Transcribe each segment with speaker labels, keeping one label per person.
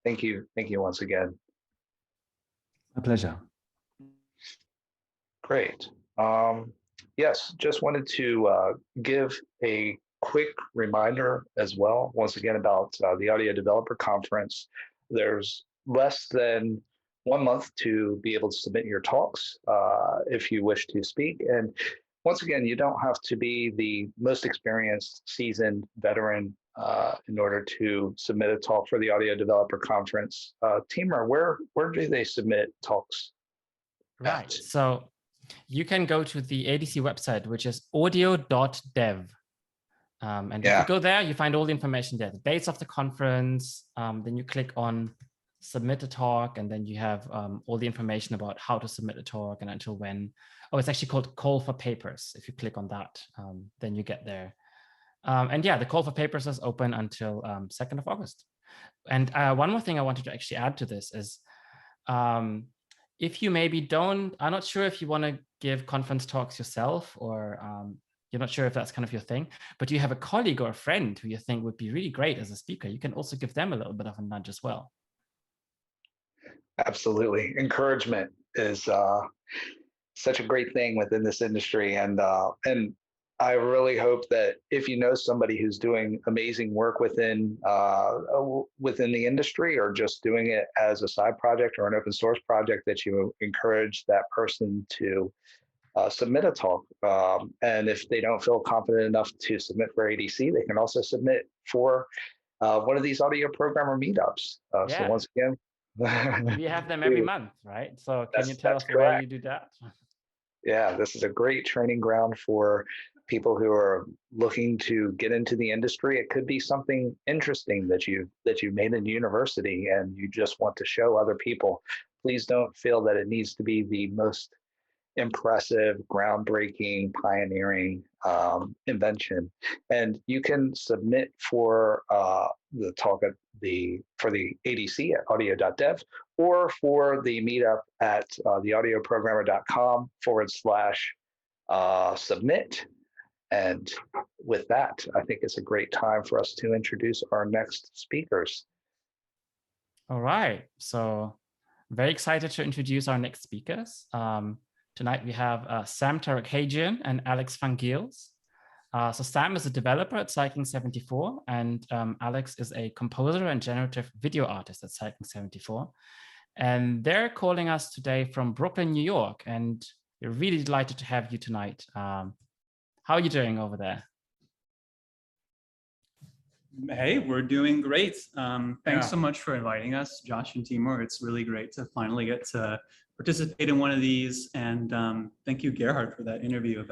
Speaker 1: Thank you once again.
Speaker 2: A pleasure.
Speaker 1: Great. Yes, just wanted to give a quick reminder as well, once again, about the Audio Developer Conference. There's less than 1 month to be able to submit your talks if you wish to speak. And once again, you don't have to be the most experienced, seasoned veteran in order to submit a talk for the Audio Developer Conference. Timur, where do they submit talks?
Speaker 3: Right. So you can go to the ADC website, which is audio.dev. And if you go there, you find all the information there, the dates of the conference. Then you click on submit a talk, and then you have all the information about how to submit a talk and until when. Oh, it's actually called call for papers. If you click on that, then you get there. And yeah, the call for papers is open until 2nd of August. And one more thing I wanted to actually add to this is, if you maybe I'm not sure if you want to give conference talks yourself, or you're not sure if that's kind of your thing, but you have a colleague or a friend who you think would be really great as a speaker, you can also give them a little bit of a nudge as well.
Speaker 1: Absolutely. Encouragement is such a great thing within this industry. And I really hope that if you know somebody who's doing amazing work within the industry, or just doing it as a side project or an open source project, that you encourage that person to submit a talk. And if they don't feel confident enough to submit for ADC, they can also submit for one of these audio programmer meetups. So once again,
Speaker 3: we have them every month, right? So can you tell us where you do that?
Speaker 1: Yeah, this is a great training ground for people who are looking to get into the industry. It could be something interesting that you made in university and you just want to show other people. Please don't feel that it needs to be the most impressive, groundbreaking, pioneering invention. And you can submit for the talk for the ADC at audio.dev, or for the meetup at theaudioprogrammer.com/submit. And with that, I think it's a great time for us to introduce our next speakers.
Speaker 3: All right. So very excited to introduce our next speakers. Tonight we have Sam Tarakajian and Alex van Gils. So Sam is a developer at Cycling74, and Alex is a composer and generative video artist at Cycling74. And they're calling us today from Brooklyn, New York, and we're really delighted to have you tonight. How are you doing over there?
Speaker 4: Hey, we're doing great. Thanks so much for inviting us, Josh and Timur. It's really great to finally get to participate in one of these. And thank you, Gerhard, for that interview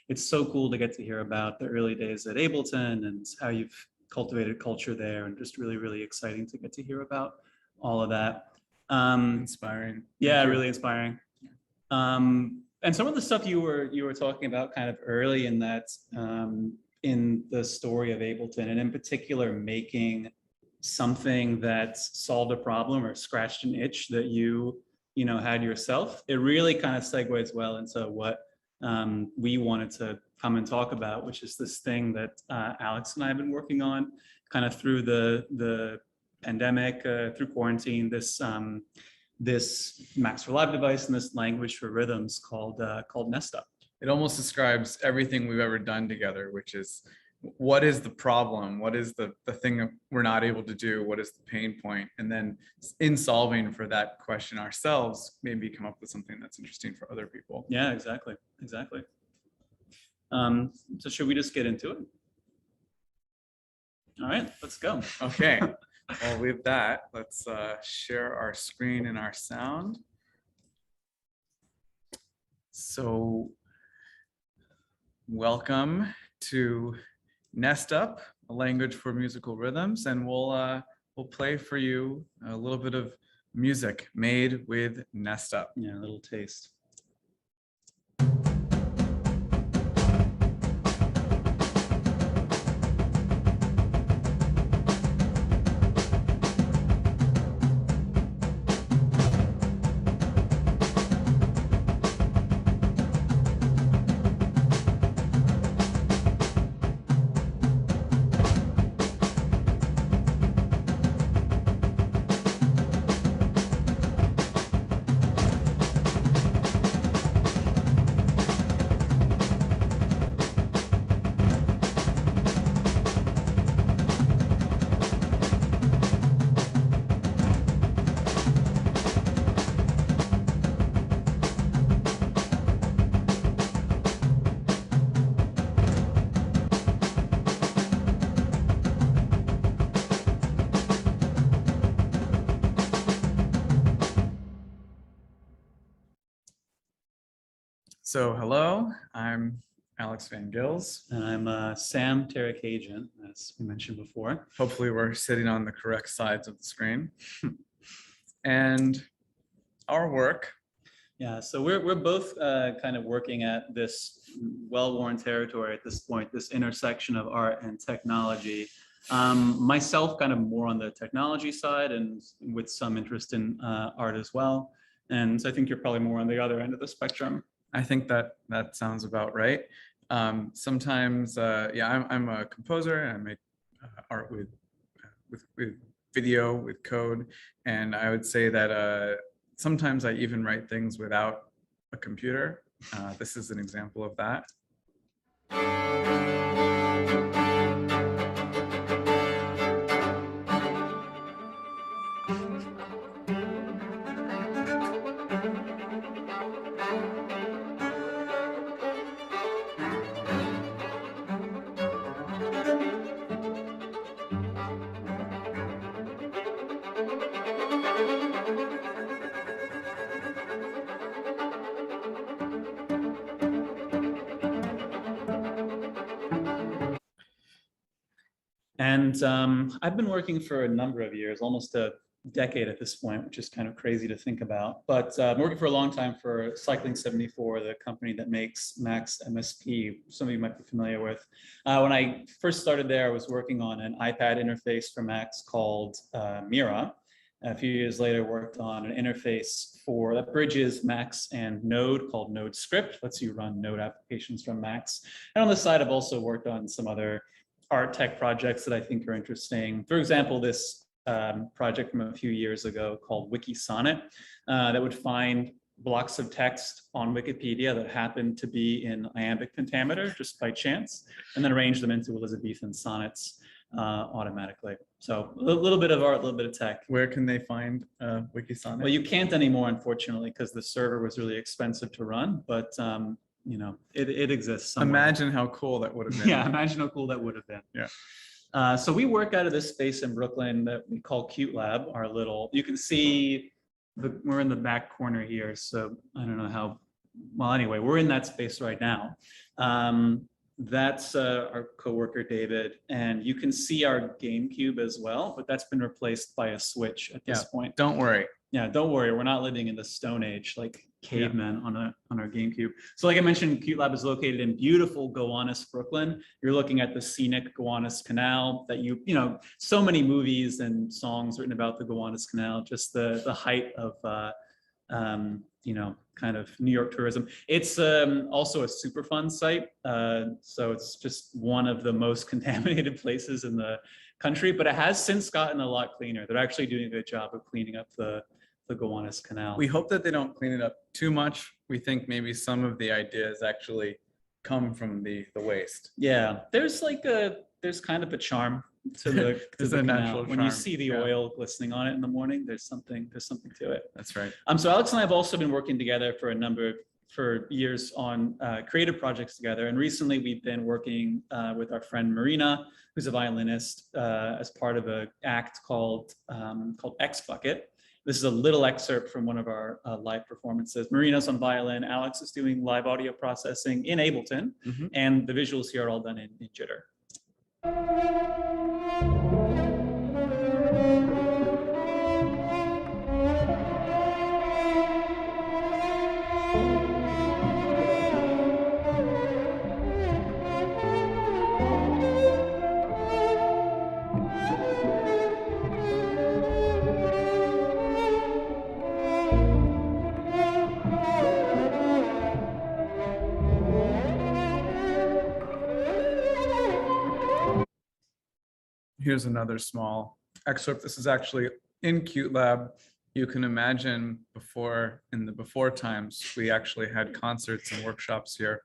Speaker 4: it's so cool to get to hear about the early days at Ableton and how you've cultivated culture there, and just really, really exciting to get to hear about all of that.
Speaker 5: Inspiring.
Speaker 4: Yeah, really inspiring. And some of the stuff you were talking about kind of early in that, in the story of Ableton, and in particular making something that solved a problem or scratched an itch that you had yourself, it really kind of segues well into what we wanted to come and talk about, which is this thing that Alex and I have been working on kind of through the pandemic, through quarantine, this Max for Live device and this language for rhythms called Nestup.
Speaker 5: It almost describes everything we've ever done together, which is, what is the problem? What is the thing that we're not able to do? What is the pain point? And then in solving for that question ourselves, maybe come up with something that's interesting for other people.
Speaker 4: Yeah, exactly. So should we just get into it? All right, let's go.
Speaker 5: Okay. Well, with that, let's share our screen and our sound. So welcome to Nestup, a language for musical rhythms, and we'll play for you a little bit of music made with Nestup.
Speaker 4: Yeah, a little taste.
Speaker 5: So hello, I'm Alex Van Gils.
Speaker 4: And I'm Sam Tarakajian, as we mentioned before.
Speaker 5: Hopefully we're sitting on the correct sides of the screen. And our work.
Speaker 4: Yeah, so we're both kind of working at this well-worn territory at this point, this intersection of art and technology. Myself kind of more on the technology side and with some interest in art as well. And so I think you're probably more on the other end of the spectrum.
Speaker 5: I think that sounds about right. Sometimes, yeah, I'm a composer and I make art with video, with code. And I would say that sometimes I even write things without a computer. This is an example of that.
Speaker 4: And I've been working for a number of years, almost a decade at this point, which is kind of crazy to think about. But I'm working for a long time for Cycling 74, the company that makes Mac's MSP, some of you might be familiar with. When I first started there, I was working on an iPad interface for Macs called Mira. A few years later, worked on an interface that bridges Macs and Node called Node Script, lets you run Node applications from Macs. And on the side, I've also worked on some other art tech projects that I think are interesting. For example, this project from a few years ago called WikiSonnet that would find blocks of text on Wikipedia that happened to be in iambic pentameter just by chance, and then arrange them into Elizabethan sonnets automatically. So a little bit of art, a little bit of tech.
Speaker 5: Where can they find WikiSonnet?
Speaker 4: Well, you can't anymore, unfortunately, because the server was really expensive to run, but you know, it exists somewhere.
Speaker 5: Imagine how cool that would have been.
Speaker 4: Yeah, imagine how cool that would have been.
Speaker 5: Yeah.
Speaker 4: So we work out of this space in Brooklyn that we call Cute Lab, our little, you can see, we're in the back corner here. So I don't know how, well, anyway, we're in that space right now. That's our coworker, David. And you can see our GameCube as well, but that's been replaced by a Switch at this point.
Speaker 5: Don't worry.
Speaker 4: Yeah, don't worry. We're not living in the Stone Age like cavemen on our GameCube. So like I mentioned, Cute Lab is located in beautiful Gowanus, Brooklyn. You're looking at the scenic Gowanus Canal that you know, so many movies and songs written about the Gowanus Canal, just the height of, you know, kind of New York tourism. It's also a Superfund site. So it's just one of the most contaminated places in the country, but it has since gotten a lot cleaner. They're actually doing a good job of cleaning up the Gowanus Canal.
Speaker 5: We hope that they don't clean it up too much. We think maybe some of the ideas actually come from the waste.
Speaker 4: Yeah, there's kind of a charm to the,
Speaker 5: There's
Speaker 4: to the
Speaker 5: a
Speaker 4: canal.
Speaker 5: natural
Speaker 4: When you
Speaker 5: charm,
Speaker 4: see the oil glistening on it in the morning, there's something to it.
Speaker 5: That's right.
Speaker 4: So Alex and I have also been working together for years on creative projects together. And recently we've been working with our friend Marina, who's a violinist, as part of an act called X Bucket. This is a little excerpt from one of our live performances. Marina's on violin, Alex is doing live audio processing in Ableton, and the visuals here are all done in Jitter.
Speaker 5: Here's another small excerpt. This is actually in Cute Lab. You can imagine in the before times, we actually had concerts and workshops here.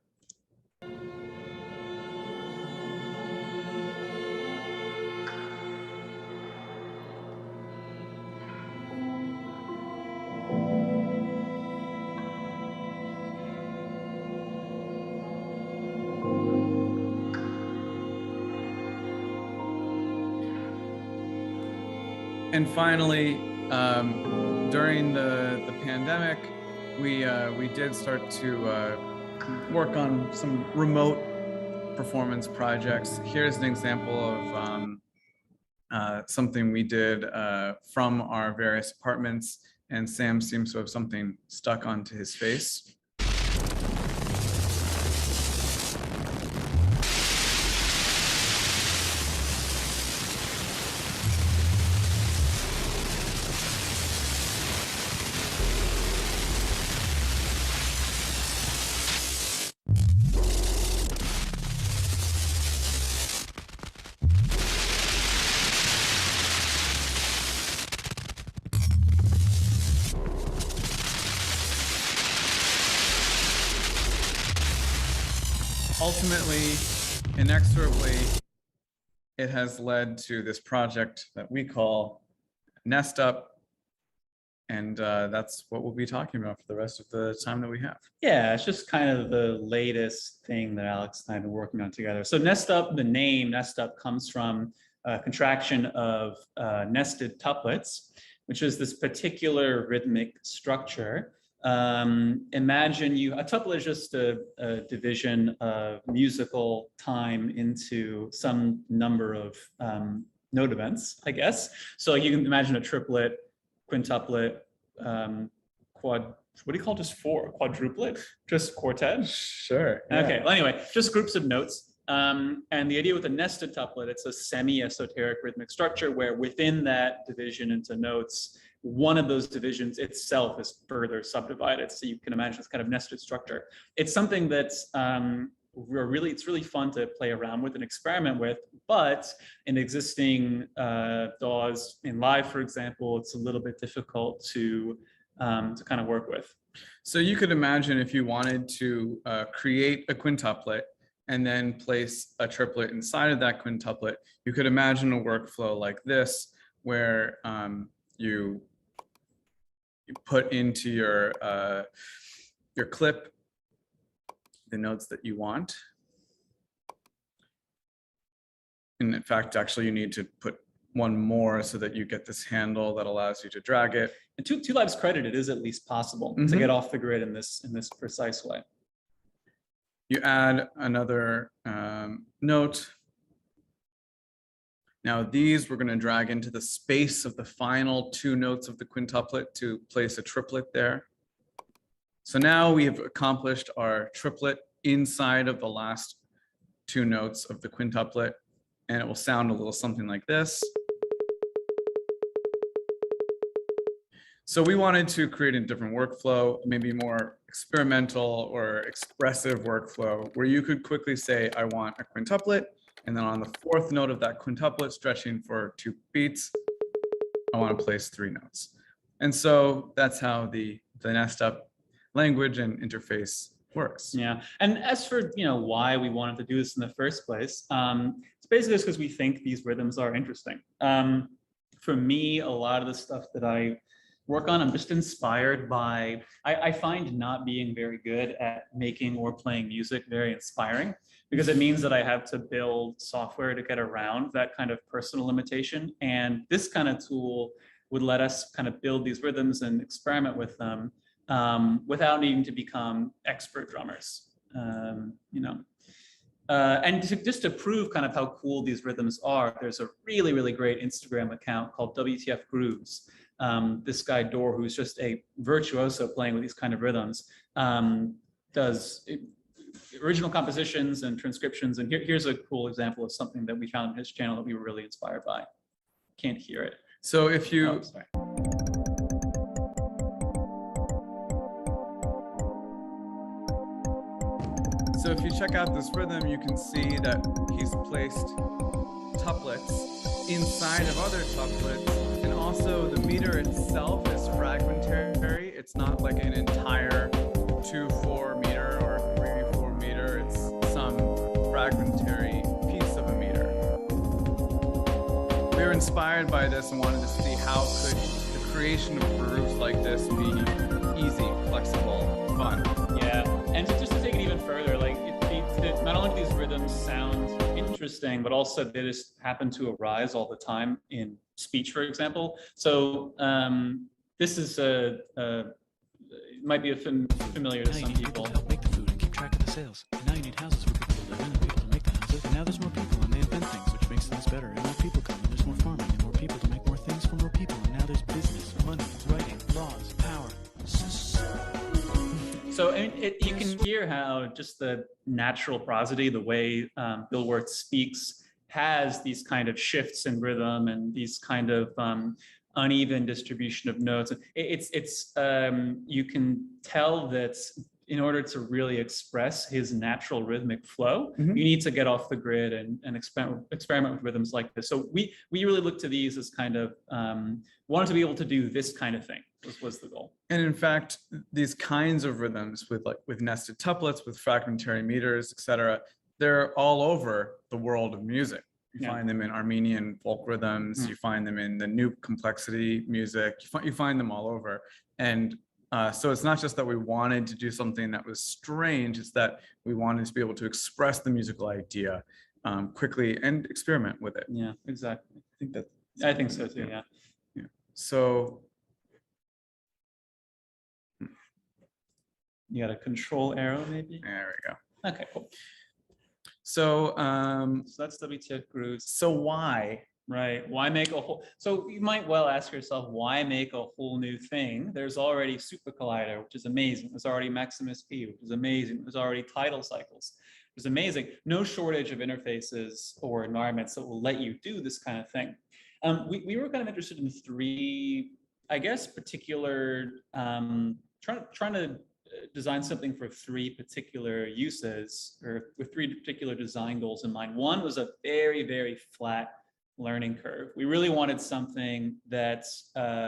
Speaker 5: And finally, during the pandemic, we did start to work on some remote performance projects. Here's an example of something we did from our various apartments, and Sam seems to have something stuck onto his face. Ultimately, inexorably, it has led to this project that we call Nestup, and that's what we'll be talking about for the rest of the time that we have.
Speaker 4: Yeah, it's just kind of the latest thing that Alex and I have been working on together. So Nestup, the name Nestup comes from a contraction of nested tuplets, which is this particular rhythmic structure. Imagine a tuplet is just a division of musical time into some number of note events, I guess. So you can imagine a triplet, quintuplet, what do you call just four? Quadruplet? Just quartet?
Speaker 5: Sure. Yeah.
Speaker 4: Okay, well, anyway, just groups of notes. And the idea with a nested tuplet, it's a semi-esoteric rhythmic structure where within that division into notes, one of those divisions itself is further subdivided. So you can imagine this kind of nested structure. It's something that's it's really fun to play around with and experiment with, but in existing DAWs in live, for example, it's a little bit difficult to kind of work with.
Speaker 5: So you could imagine if you wanted to create a quintuplet and then place a triplet inside of that quintuplet, you could imagine a workflow like this, where you put into your clip the notes that you want. And in fact, actually, you need to put one more so that you get this handle that allows you to drag it.
Speaker 4: And to Live's credit, it is at least possible to get off the grid in this precise way.
Speaker 5: You add another note. Now these we're going to drag into the space of the final two notes of the quintuplet to place a triplet there. So now we have accomplished our triplet inside of the last two notes of the quintuplet, and it will sound a little something like this. So we wanted to create a different workflow, maybe more experimental or expressive workflow, where you could quickly say, I want a quintuplet, and then on the fourth note of that quintuplet, stretching for 2 beats, I want to place 3 notes. And so that's how the Nestup language and interface works.
Speaker 4: Yeah, and as for why we wanted to do this in the first place, it's basically just because we think these rhythms are interesting. For me, a lot of the stuff that I work on, I'm just inspired by, I find not being very good at making or playing music very inspiring, because it means that I have to build software to get around that kind of personal limitation. And this kind of tool would let us kind of build these rhythms and experiment with them without needing to become expert drummers, And just to prove kind of how cool these rhythms are, there's a really, really great Instagram account called WTF Grooves. This guy Dor, who's just a virtuoso playing with these kind of rhythms, does original compositions and transcriptions. And here's a cool example of something that we found on his channel that we were really inspired by. Can't hear it.
Speaker 5: So if you...
Speaker 4: Oh, sorry.
Speaker 5: So if you check out this rhythm, you can see that he's placed tuplets inside of other tuplets, and also the meter itself is fragmentary. It's not like an entire 2/4 meter or 3/4 meter. It's some fragmentary piece of a meter. We were inspired by this and wanted to see how could the creation of grooves like this be easy, flexible, fun.
Speaker 4: Yeah, and just to take it even further, like not only do these rhythms sound interesting, but also they just happen to arise all the time in speech, for example. So this is it might be familiar to some people.
Speaker 6: sales. And now you need houses for people to live in and people to make the houses. And now there's more people and they invent things, which makes things better. And more people come and there's more farming and more people to make more things for more people. And now there's business, money, writing, laws, power.
Speaker 4: So you can hear how just the natural prosody, the way Bill Wirth speaks, has these kind of shifts in rhythm and these kind of uneven distribution of notes. You can tell that in order to really express his natural rhythmic flow, you need to get off the grid and experiment with rhythms like this. So we really look to these as kind of wanted to be able to do this kind of thing was the goal.
Speaker 5: And in fact, these kinds of rhythms with nested tuplets, with fragmentary meters, etc., they're all over the world of music. You find them in Armenian folk rhythms, you find them in the new complexity music, you find them all over. And so it's not just that we wanted to do something that was strange, it's that we wanted to be able to express the musical idea quickly and experiment with it.
Speaker 4: Yeah, exactly. I think so too, yeah.
Speaker 5: So
Speaker 4: you got a control arrow maybe?
Speaker 5: there we go.
Speaker 4: Okay, cool.
Speaker 5: So
Speaker 4: So that's WTF grooves.
Speaker 5: so why?
Speaker 4: Right. Why make a whole? So you might well ask yourself, why make a whole new thing? There's already Super Collider, which is amazing. There's already Maximus P, which is amazing. There's already tidal cycles, which is amazing. No shortage of interfaces or environments that will let you do this kind of thing. We were kind of interested in three, I guess, particular, trying to design something for three particular uses, or with three particular design goals in mind. One was a very, very flat learning curve. We really wanted something that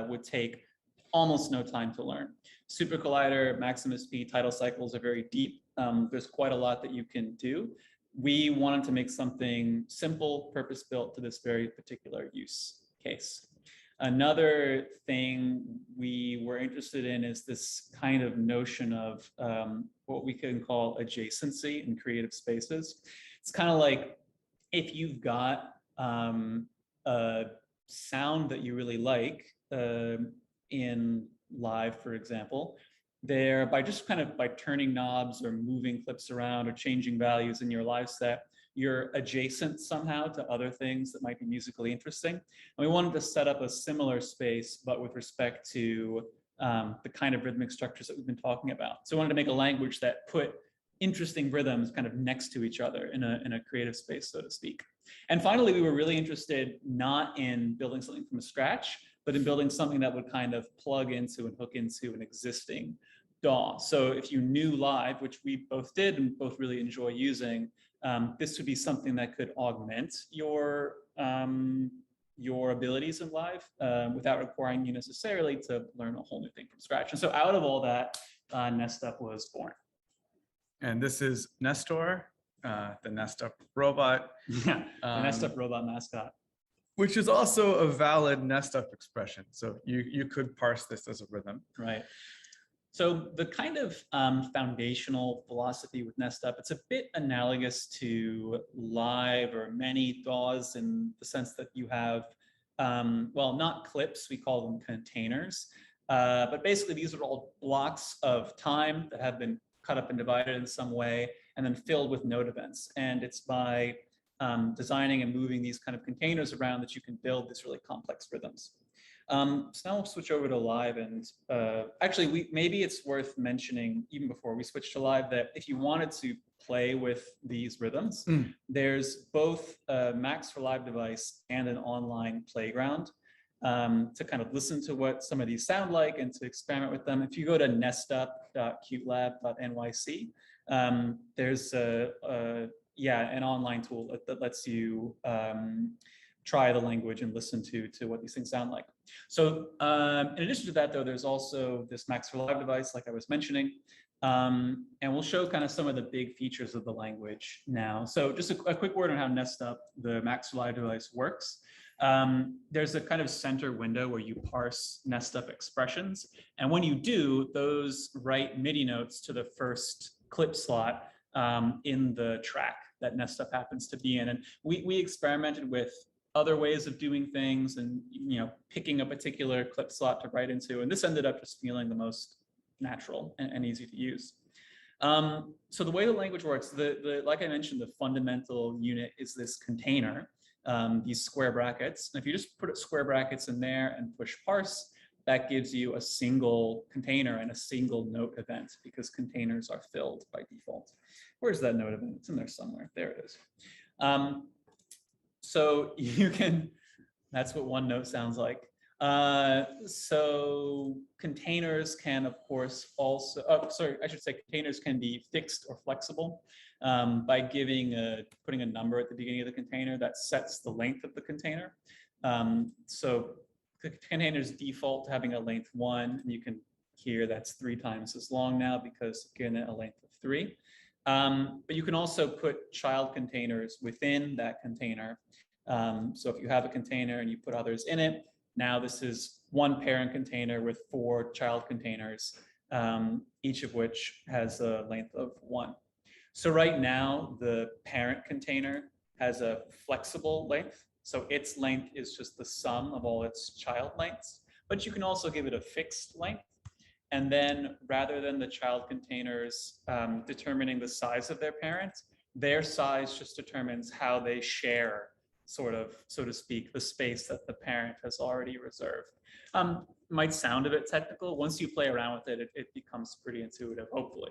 Speaker 4: would take almost no time to learn. Super Collider, Maximus P, tidal cycles are very deep. There's quite a lot that you can do. We wanted to make something simple, purpose-built to this very particular use case. Another thing we were interested in is this kind of notion of what we can call adjacency in creative spaces. It's kind of like if you've got a sound that you really like in live, for example, there by turning knobs or moving clips around or changing values in your live set, you're adjacent somehow to other things that might be musically interesting. And we wanted to set up a similar space, but with respect to the kind of rhythmic structures that we've been talking about. So we wanted to make a language that put interesting rhythms kind of next to each other in a creative space, so to speak. And finally, we were really interested not in building something from scratch, but in building something that would kind of plug into and hook into an existing DAW. So if you knew live, which we both did and both really enjoy using, this would be something that could augment your abilities in live without requiring you necessarily to learn a whole new thing from scratch. And so out of all that, Nestup was born.
Speaker 5: And this is Nestor, the Nestup robot.
Speaker 4: Yeah, the Nestup robot mascot.
Speaker 5: Which is also a valid Nestup expression. So you could parse this as a rhythm.
Speaker 4: Right. So the kind of foundational philosophy with Nestup, it's a bit analogous to live or many DAWs in the sense that you have, well, not clips, we call them containers. But basically these are all blocks of time that have been cut up and divided in some way and then filled with node events. And it's by designing and moving these kind of containers around that you can build these really complex rhythms. So now we'll switch over to live, and actually maybe it's worth mentioning even before we switch to live that if you wanted to play with these rhythms, there's both a Max for Live device and an online playground to kind of listen to what some of these sound like and to experiment with them. If you go to nestup.qtlab.nyc, there's an online tool that lets you try the language and listen to what these things sound like. So in addition to that, though, there's also this Max for Live device, like I was mentioning, and we'll show kind of some of the big features of the language now. So just a quick word on how Nestup, the Max for Live device, works. There's a kind of center window where you parse Nestup expressions. And when you do, those write MIDI notes to the first clip slot in the track that Nestup happens to be in. And we experimented with other ways of doing things and picking a particular clip slot to write into. And this ended up just feeling the most natural and easy to use. So the way the language works, like I mentioned, the fundamental unit is this container, these square brackets. And if you just put square brackets in there and push parse, that gives you a single container and a single note event, because containers are filled by default. Where's that note event? It's in there somewhere. There it is. So you can, that's what one note sounds like. So containers can, of course, also, I should say containers can be fixed or flexible by putting a number at the beginning of the container that sets the length of the container. So the containers default to having a length 1, and you can hear that's 3 times as long now because again, a length of 3. But you can also put child containers within that container. So if you have a container and you put others in it, now this is one parent container with 4 child containers, each of which has a length of 1. So right now, the parent container has a flexible length. So its length is just the sum of all its child lengths, but you can also give it a fixed length. And then rather than the child containers determining the size of their parent, their size just determines how they share, sort of, so to speak, the space that the parent has already reserved. Might sound a bit technical. Once you play around with it, it becomes pretty intuitive, hopefully.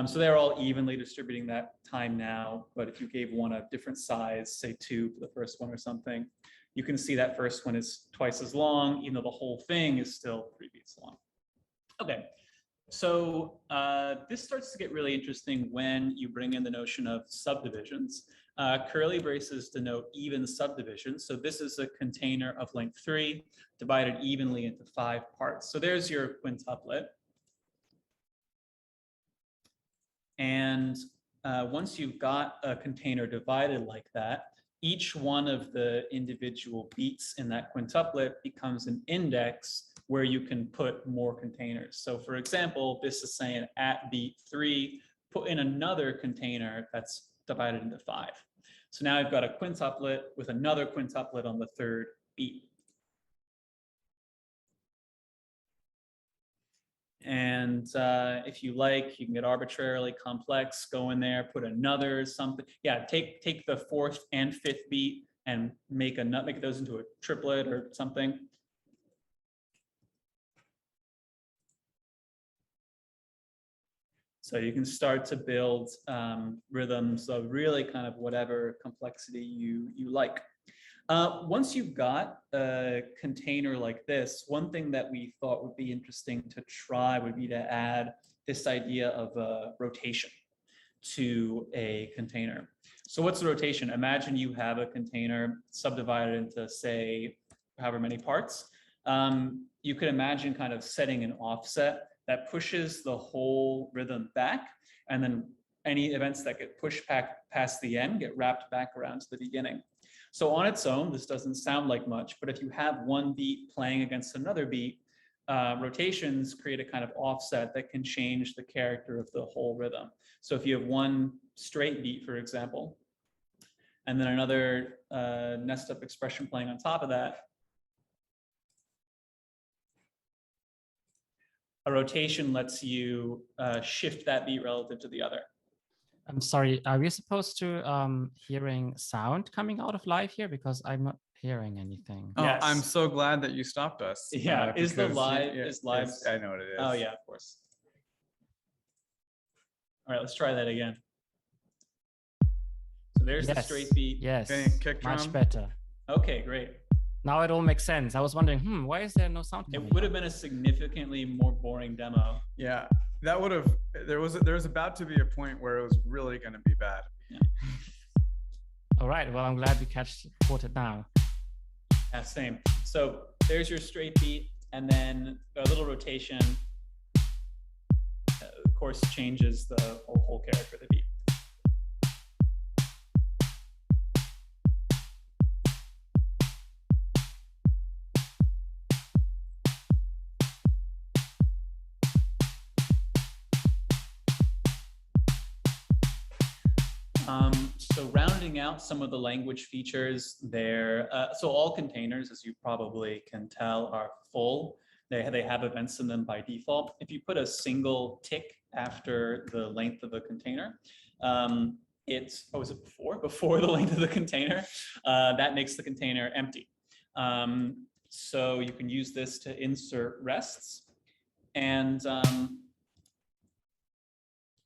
Speaker 4: So they're all evenly distributing that time now, but if you gave one a different size, say 2 for the first one or something, you can see that first one is twice as long, even though the whole thing is still 3 beats long. Okay, so this starts to get really interesting when you bring in the notion of subdivisions. Curly braces denote even subdivisions. So this is a container of length 3 divided evenly into 5 parts. So there's your quintuplet. And once you've got a container divided like that, each one of the individual beats in that quintuplet becomes an index where you can put more containers. So for example, this is saying at beat 3, put in another container that's divided into 5. So now I've got a quintuplet with another quintuplet on the 3rd beat. And if you like, you can get arbitrarily complex, go in there, put another something. Yeah, take the 4th and 5th beat and make those into a triplet or something. So you can start to build rhythms of really kind of whatever complexity you like. Once you've got a container like this, one thing that we thought would be interesting to try would be to add this idea of rotation to a container. So what's the rotation? Imagine you have a container subdivided into, say, however many parts. You could imagine kind of setting an offset that pushes the whole rhythm back, and then any events that get pushed back past the end get wrapped back around to the beginning. So on its own, this doesn't sound like much, but if you have one beat playing against another beat, rotations create a kind of offset that can change the character of the whole rhythm. So if you have one straight beat, for example, and then another Nestup expression playing on top of that, a rotation lets you shift that beat relative to the other.
Speaker 3: I'm sorry, are we supposed to hearing sound coming out of live here? Because I'm not hearing anything.
Speaker 5: Oh,
Speaker 4: Yes.
Speaker 5: I'm so glad that you stopped us.
Speaker 4: Yeah, is the
Speaker 5: because
Speaker 4: live,
Speaker 5: yeah,
Speaker 4: is live?
Speaker 5: I know what it is.
Speaker 4: Oh yeah, of course. All right, let's try that again. So there's the straight beat.
Speaker 3: Yes,
Speaker 5: Okay, kick drum.
Speaker 3: much better.
Speaker 4: Okay, great.
Speaker 3: Now it all makes sense. I was wondering, why is there no sound?
Speaker 4: It would have been a significantly more boring demo.
Speaker 5: Yeah, that would have. There was about to be a point where it was really going to be bad.
Speaker 4: Yeah.
Speaker 3: All right. Well, I'm glad we caught it now.
Speaker 4: Yeah, same. So there's your straight beat, and then a little rotation, of course, changes the whole character of the beat. So rounding out some of the language features there, so all containers, as you probably can tell, are full. They have events in them by default. If you put a single tick after the length of a container, it's, oh, was it before? Before the length of the container, that makes the container empty. So you can use this to insert rests, and to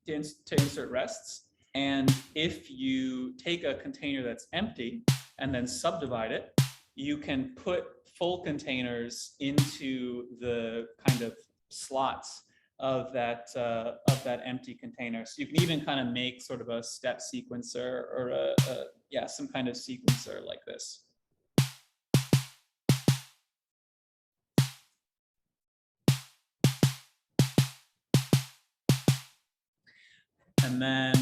Speaker 4: insert rests. And if you take a container that's empty and then subdivide it, you can put full containers into the kind of slots of that empty container. So you can even kind of make sort of a step sequencer, or yeah, some kind of sequencer like this. And then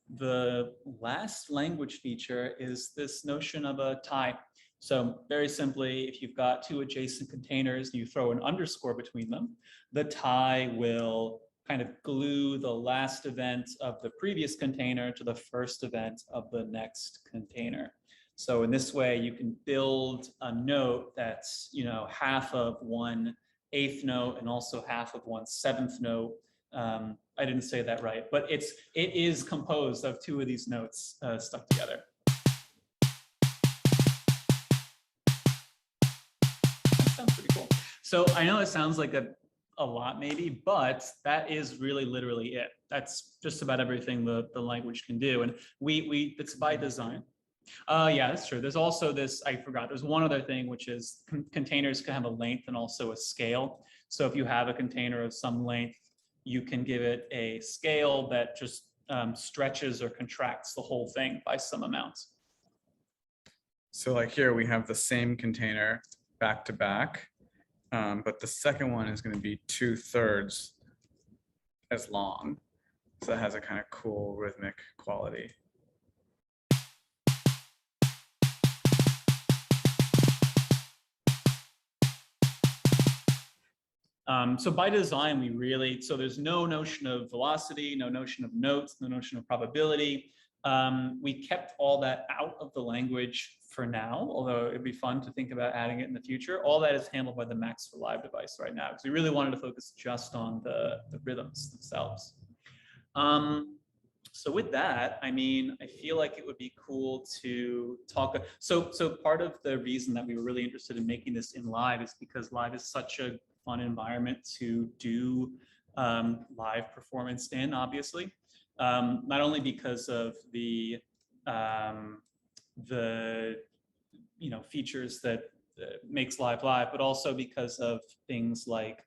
Speaker 4: the last language feature is this notion of a tie. So very simply, if you've got two adjacent containers and you throw an underscore between them, the tie will kind of glue the last event of the previous container to the first event of the next container. So in this way, you can build a note that's, you know, half of 1/8 note and also half of 1/7 note. I didn't say that right, but it is composed of two of these notes stuck together. That sounds pretty cool. So I know it sounds like a lot maybe, but that is really literally it. That's just about everything the language can do. And it's by design. Yeah, that's true. There's also this, I forgot, there's one other thing, which is containers can have a length and also a scale. So if you have a container of some length, you can give it a scale that just stretches or contracts the whole thing by some amount.
Speaker 5: So like here we have the same container back to back, but the second one is going to be 2/3 as long. So that has a kind of cool rhythmic quality.
Speaker 4: So by design, so there's no notion of velocity, no notion of notes, no notion of probability. We kept all that out of the language for now, although it'd be fun to think about adding it in the future. All that is handled by the Max for Live device right now, because we really wanted to focus just on the rhythms themselves. So with that, I mean, I feel like it would be cool to talk. So part of the reason that we were really interested in making this in live is because live is such a fun environment to do live performance in, obviously. Not only because of the features that makes live, but also because of things like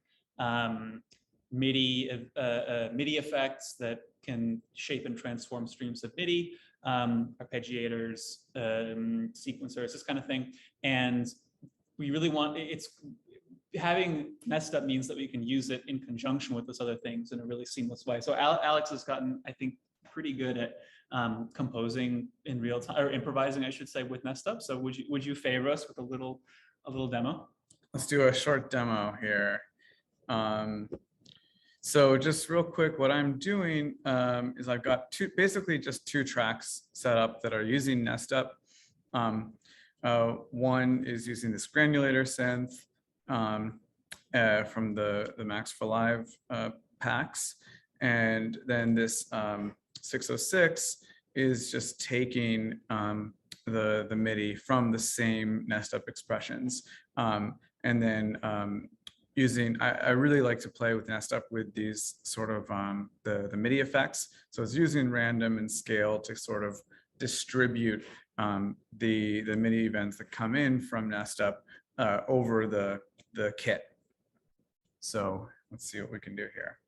Speaker 4: MIDI effects that can shape and transform streams of MIDI, arpeggiators, sequencers, this kind of thing. And we really want, having Nestup means that we can use it in conjunction with those other things in a really seamless way. So Alex has gotten, I think, pretty good at composing in real time, or improvising, I should say, with Nestup. So would you favor us with a little demo?
Speaker 5: Let's do a short demo here. So just real quick, what I'm doing is I've got basically just two tracks set up that are using Nestup. One is using this granulator synth from the Max for Live packs, and then this 606 is just taking the MIDI from the same Nestup expressions, and then using, I really like to play with Nestup with these sort of the MIDI effects. So it's using random and scale to sort of distribute the MIDI events that come in from Nestup over the kit. So let's see what we can do here.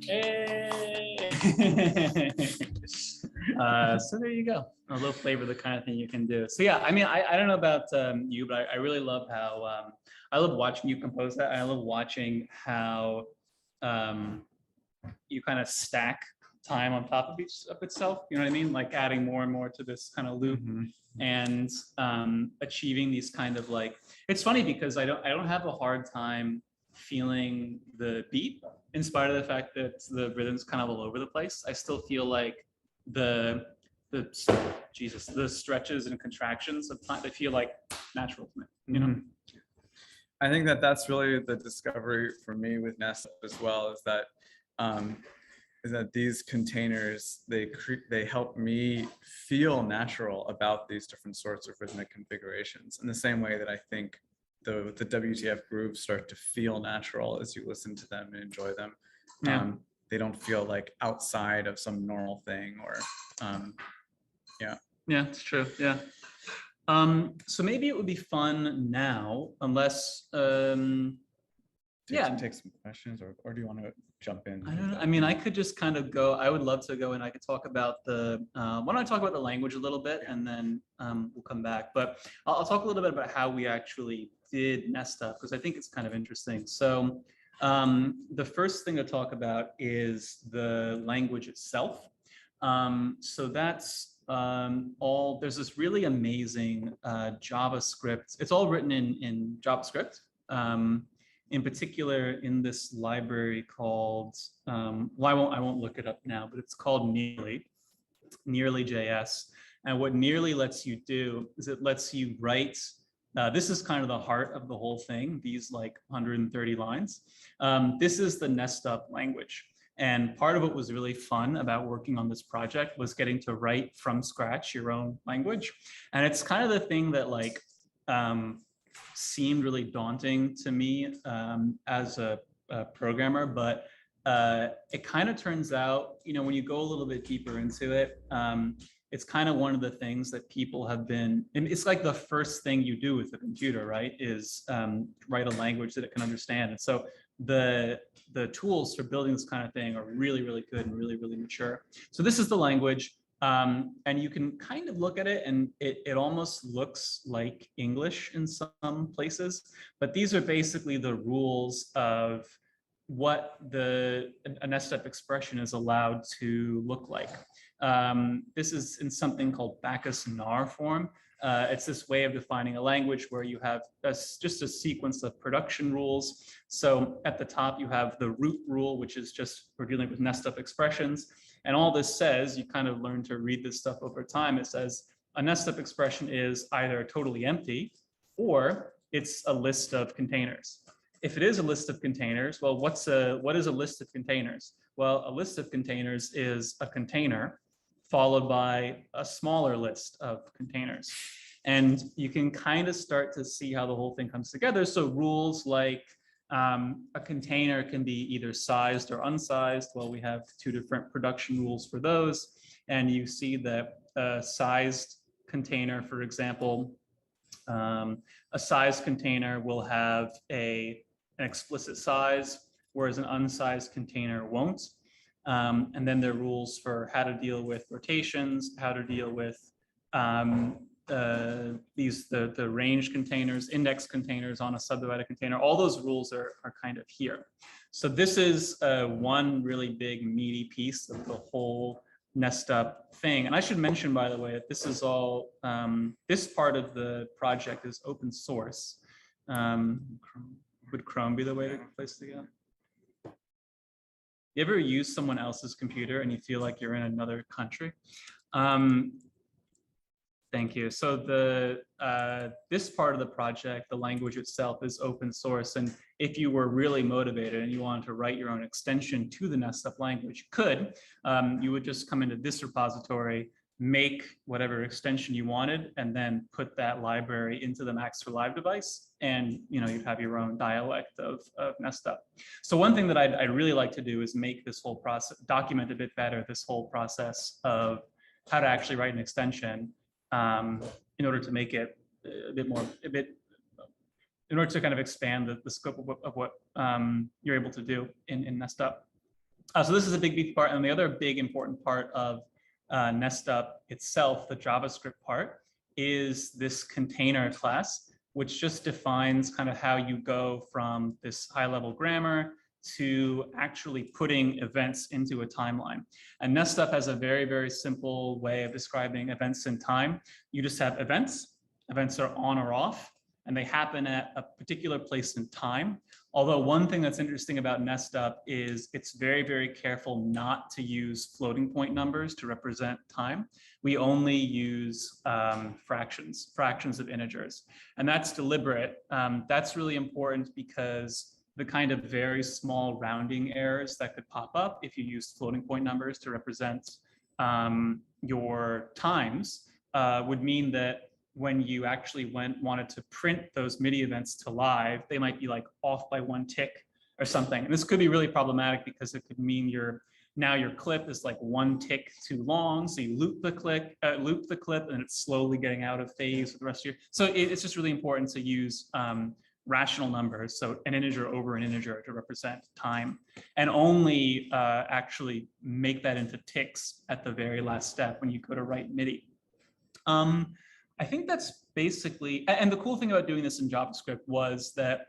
Speaker 4: Hey. So there you go. A little flavor of the kind of thing you can do. So yeah, I mean, I don't know about you, but I really love how I love watching you compose that. I love watching how you kind of stack time on top of each of itself. You know what I mean? Like adding more and more to this kind of loop. And achieving these kind of like, it's funny because I don't have a hard time feeling the beat in spite of the fact that the rhythm's kind of all over the place. I still feel like the stretches and contractions of time, they feel like natural to me, you know?
Speaker 5: I think that that's really the discovery for me with Nestup as well, is that these containers, they help me feel natural about these different sorts of rhythmic configurations in the same way that I think the WTF grooves start to feel natural as you listen to them and enjoy them.
Speaker 4: Yeah.
Speaker 5: They don't feel like outside of some normal thing or
Speaker 4: Yeah, it's true. Yeah. So maybe it would be fun now, unless
Speaker 5: take some questions, or do you want to jump in?
Speaker 4: I don't know. I mean, I could just kind of go. I would love to go and I could talk about the. Why don't I talk about the language a little bit, and then we'll come back. But I'll talk a little bit about how we actually did Nestup, because I think it's kind of interesting. So the first thing to talk about is the language itself. So that's all. There's this really amazing JavaScript. It's all written in JavaScript. In particular, in this library called, well, I won't look it up now, but it's called Nearly.js. And what Nearly lets you do is it lets you write, this is kind of the heart of the whole thing, these like 130 lines. This is the Nestup language. And part of what was really fun about working on this project was getting to write from scratch your own language. And it's kind of the thing that like, seemed really daunting to me as a programmer, but it kind of turns out, you know, when you go a little bit deeper into it, it's kind of one of the things that people have been, and it's like the first thing you do with a computer, right, is write a language that it can understand. And so the tools for building this kind of thing are really, really good and really, really mature. So this is the language. And you can kind of look at it and it almost looks like English in some places, but these are basically the rules of what a Nestup expression is allowed to look like. This is in something called Bacchus-Naur form. It's this way of defining a language where you have just a sequence of production rules. So at the top, you have the root rule, which is just for dealing with Nestup expressions. And all this says, you kind of learn to read this stuff over time. It says a Nestup expression is either totally empty or it's a list of containers. If it is a list of containers, well, what is a list of containers? Well, a list of containers is a container followed by a smaller list of containers. And you can kind of start to see how the whole thing comes together. So rules like a container can be either sized or unsized. Well, we have two different production rules for those. And you see that a sized container, for example, a sized container will have an explicit size, whereas an unsized container won't. And then there are rules for how to deal with rotations, how to deal with the range containers, index containers on a subdivided container. All those rules are kind of here. So this is one really big meaty piece of the whole Nestup thing. And I should mention, by the way, that this is all, this part of the project is open source. Would Chrome be the way to place it again? You ever use someone else's computer and you feel like you're in another country? Thank you. So this part of the project, the language itself, is open source. And if you were really motivated and you wanted to write your own extension to the Nestup language, you could. You would just come into this repository, make whatever extension you wanted, and then put that library into the Max for Live device. And you'd have your own dialect of Nestup. So one thing that I'd really like to do is make this whole process, document a bit better, this whole process of how to actually write an extension in order to make it in order to kind of expand the scope of what you're able to do in Nestup. So this is a big part, and the other big important part of Nestup itself, the JavaScript part, is this container class, which just defines kind of how you go from this high-level grammar to actually putting events into a timeline. And Nestup has a very, very simple way of describing events in time. You just have events. Events are on or off, and they happen at a particular place in time. Although one thing that's interesting about Nestup is it's very, very careful not to use floating point numbers to represent time. We only use fractions of integers. And that's deliberate. That's really important because the kind of very small rounding errors that could pop up if you use floating point numbers to represent your times would mean that when you actually wanted to print those MIDI events to live, they might be like off by 1 tick or something. And this could be really problematic because it could mean now your clip is like 1 tick too long. So you loop the clip and it's slowly getting out of phase with the rest of your, so it's just really important to use rational numbers. So an integer over an integer to represent time, and only actually make that into ticks at the very last step when you go to write MIDI. I think that's basically, and the cool thing about doing this in JavaScript was that,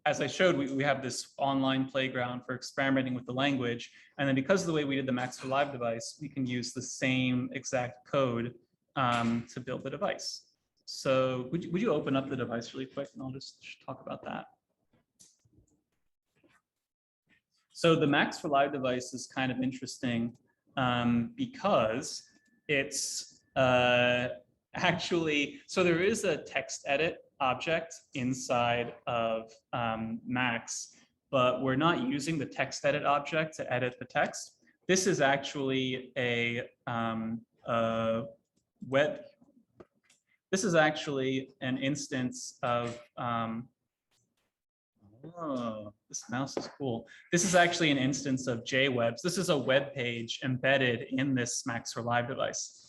Speaker 4: as I showed, we have this online playground for experimenting with the language. And then because of the way we did the Max for Live device, we can use the same exact code to build the device. So would you open up the device really quick, and I'll just talk about that. So the Max for Live device is kind of interesting because it's actually, so there is a text edit object inside of Max, but we're not using the text edit object to edit the text. This is actually this is actually an instance of, oh, this mouse is cool. This is actually an instance of JWebs. This is a web page embedded in this Max for Live device.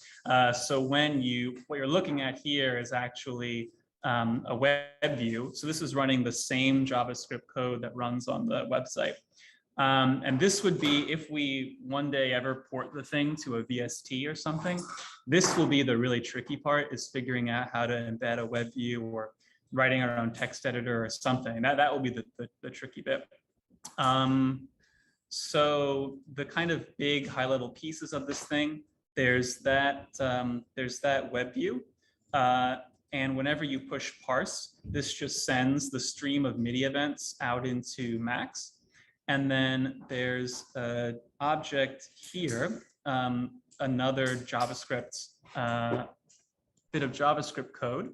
Speaker 4: So what you're looking at here is actually a web view. So this is running the same JavaScript code that runs on the website. And this would be, if we one day ever port the thing to a VST or something, this will be the really tricky part, is figuring out how to embed a web view or writing our own text editor or something. That will be the tricky bit. So the kind of big high level pieces of this thing, there's that web view. And whenever you push parse, this just sends the stream of MIDI events out into Max. And then there's an object here, another JavaScript, bit of JavaScript code.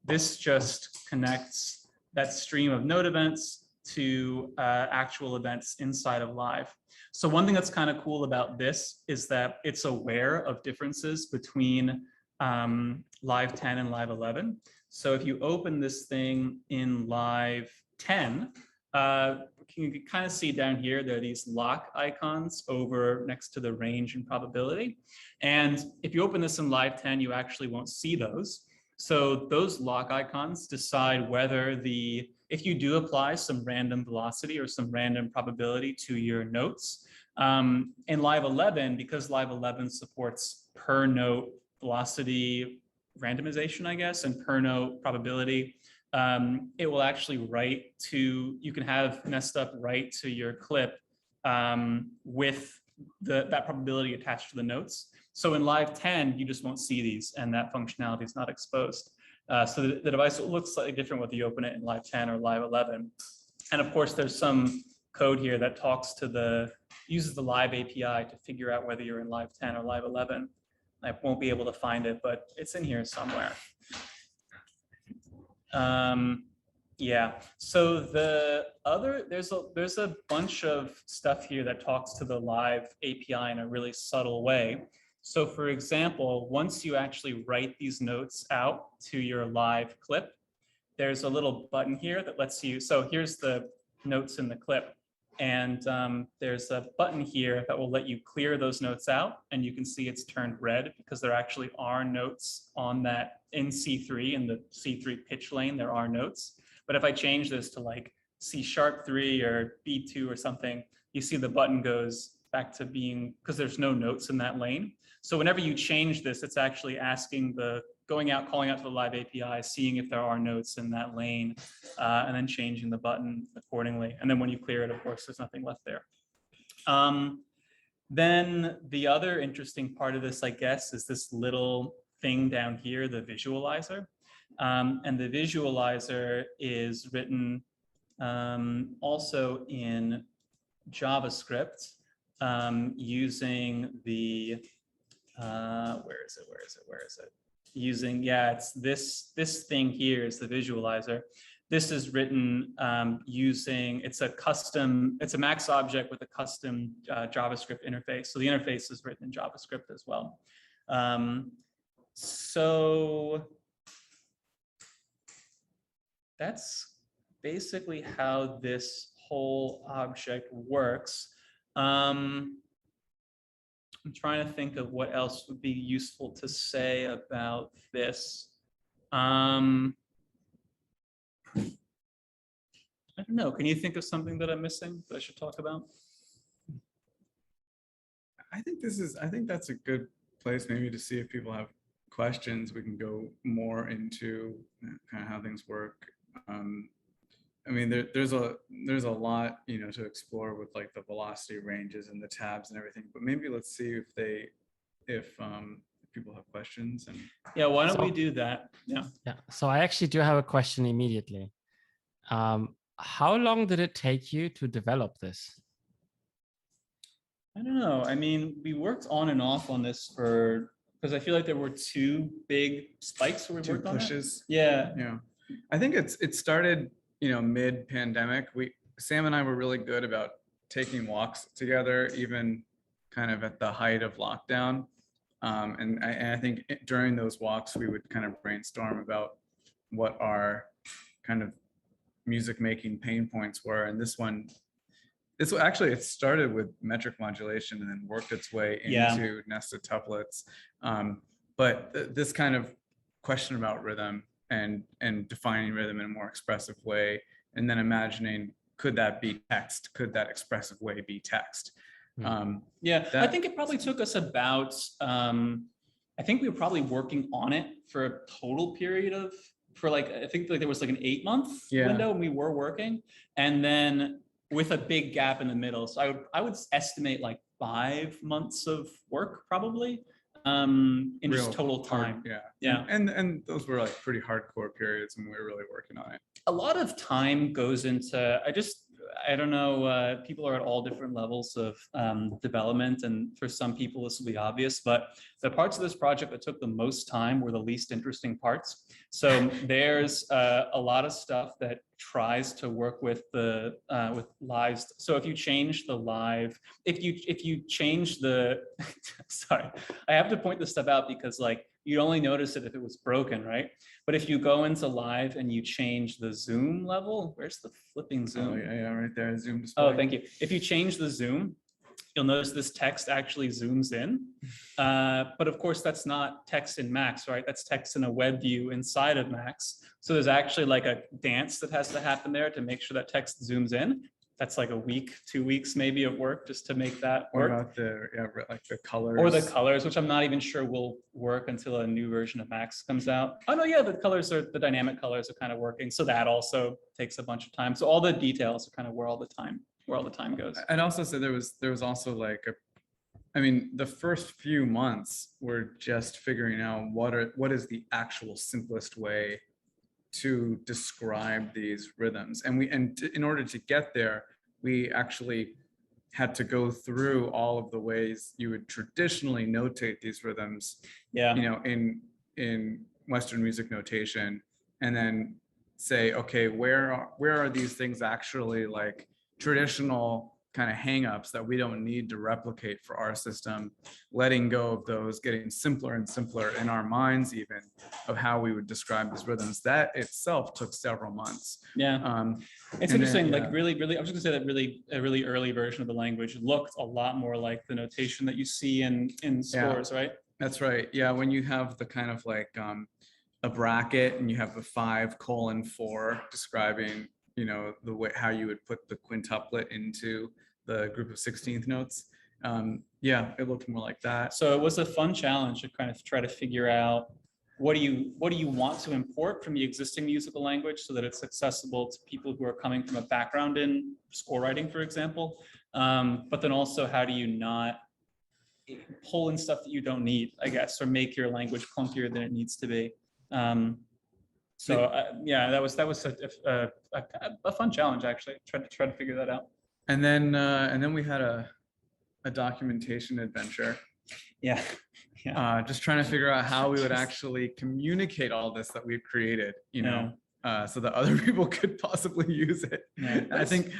Speaker 4: This just connects that stream of node events to actual events inside of Live. So one thing that's kind of cool about this is that it's aware of differences between Live 10 and Live 11. So if you open this thing in Live 10, you can kind of see down here, there are these lock icons over next to the range and probability. And if you open this in Live 10, you actually won't see those. So those lock icons decide whether if you do apply some random velocity or some random probability to your notes. In Live 11, because Live 11 supports per note velocity randomization, I guess, and per note probability, it will actually write to, you can have Nestup write to your clip with that probability attached to the notes. So in Live 10, you just won't see these, and that functionality is not exposed. So the device looks slightly different whether you open it in Live 10 or Live 11. And of course, there's some code here that uses the Live API to figure out whether you're in Live 10 or Live 11. I won't be able to find it, but it's in here somewhere. Yeah, so there's a bunch of stuff here that talks to the Live API in a really subtle way. So for example, once you actually write these notes out to your Live clip, there's a little button here that lets you, so here's the notes in the clip. And there's a button here that will let you clear those notes out, and you can see it's turned red because there actually are notes on that in C3, in the C3 pitch lane, there are notes. But if I change this to like C#3 or B2 or something, you see the button goes back to being, because there's no notes in that lane. So whenever you change this, it's actually asking going out, calling out to the live API, seeing if there are notes in that lane, and then changing the button accordingly. And then when you clear it, of course, there's nothing left there. Then the other interesting part of this, I guess, is this little thing down here, the visualizer. And the visualizer is written also in JavaScript using the, where is it? Using, yeah, it's this thing here is the visualizer. This is written using, it's a Max object with a custom JavaScript interface. So the interface is written in JavaScript as well. So that's basically how this whole object works. I'm trying to think of what else would be useful to say about this. I don't know. Can you think of something that I'm missing that I should talk about?
Speaker 5: I think that's a good place maybe to see if people have questions. We can go more into kind of how things work. I mean, there's a lot, you know, to explore with like the velocity ranges and the tabs and everything. But maybe let's see if people have questions. And
Speaker 4: yeah, why don't we do that? Yeah.
Speaker 3: So I actually do have a question immediately. How long did it take you to develop this?
Speaker 4: I don't know. I mean, we worked on and off on this because I feel like there were two big spikes where we worked on it.
Speaker 5: pushes.
Speaker 4: Yeah.
Speaker 5: Yeah. I think it started, you know, mid-pandemic. Sam and I were really good about taking walks together, even kind of at the height of lockdown. And I think during those walks, we would kind of brainstorm about what our kind of music making pain points were. And this actually, it started with metric modulation and then worked its way into nested tuplets. But this kind of question about rhythm and defining rhythm in a more expressive way, and then imagining, could that be text? Could that expressive way be text?
Speaker 4: I think it probably took us about, I think we were probably working on it for a total period of, I think like there was like an 8-month window when we were working, and then with a big gap in the middle. So I would estimate like 5 months of work probably in just total time.
Speaker 5: Yeah. And those were like pretty hardcore periods when we were really working on it.
Speaker 4: A lot of time goes into, I don't know, people are at all different levels of development, and for some people this will be obvious, but the parts of this project that took the most time were the least interesting parts. So there's a lot of stuff that tries to work with the with lives. So if you change the live, if you change the sorry, I have to point this stuff out because like you'd only notice it if it was broken, right? But if you go into live and you change the zoom level, where's the flipping zoom?
Speaker 5: Oh, yeah, right there, zoom display.
Speaker 4: Oh, thank you. If you change the zoom, you'll notice this text actually zooms in. But of course, that's not text in Max, right? That's text in a web view inside of Max. So there's actually like a dance that has to happen there to make sure that text zooms in. That's like a week, 2 weeks maybe of work just to make that work.
Speaker 5: Or about like the colors.
Speaker 4: Or the colors, which I'm not even sure will work until a new version of Max comes out. Oh no, yeah, the dynamic colors are kind of working. So that also takes a bunch of time. So all the details are kind of where all the time goes.
Speaker 5: I'd also say there was also like the first few months were just figuring out what is the actual simplest way to describe these rhythms, and in order to get there, we actually had to go through all of the ways you would traditionally notate these rhythms, you know, in Western music notation, and then say, okay, where are these things actually like traditional kind of hangups that we don't need to replicate for our system, letting go of those, getting simpler and simpler in our minds even of how we would describe these rhythms. That itself took several months.
Speaker 4: It's interesting, like really, I was just gonna say that a really early version of the language looked a lot more like the notation that you see in scores, right?
Speaker 5: That's right. Yeah, when you have the kind of like a bracket and you have the 5:4 describing, you know, the way how you would put the quintuplet into the group of 16th notes. Yeah, it looked more like that.
Speaker 4: So it was a fun challenge to kind of try to figure out what do you want to import from the existing musical language so that it's accessible to people who are coming from a background in score writing, for example. But then also, how do you not pull in stuff that you don't need, I guess, or make your language clunkier than it needs to be. Yeah, that was a fun challenge, actually. Try to figure that out.
Speaker 5: And then we had a documentation adventure.
Speaker 4: Yeah. Yeah.
Speaker 5: Just trying to figure out how we would actually communicate all this that we've created, you know, so that other people could possibly use it.
Speaker 4: Yeah,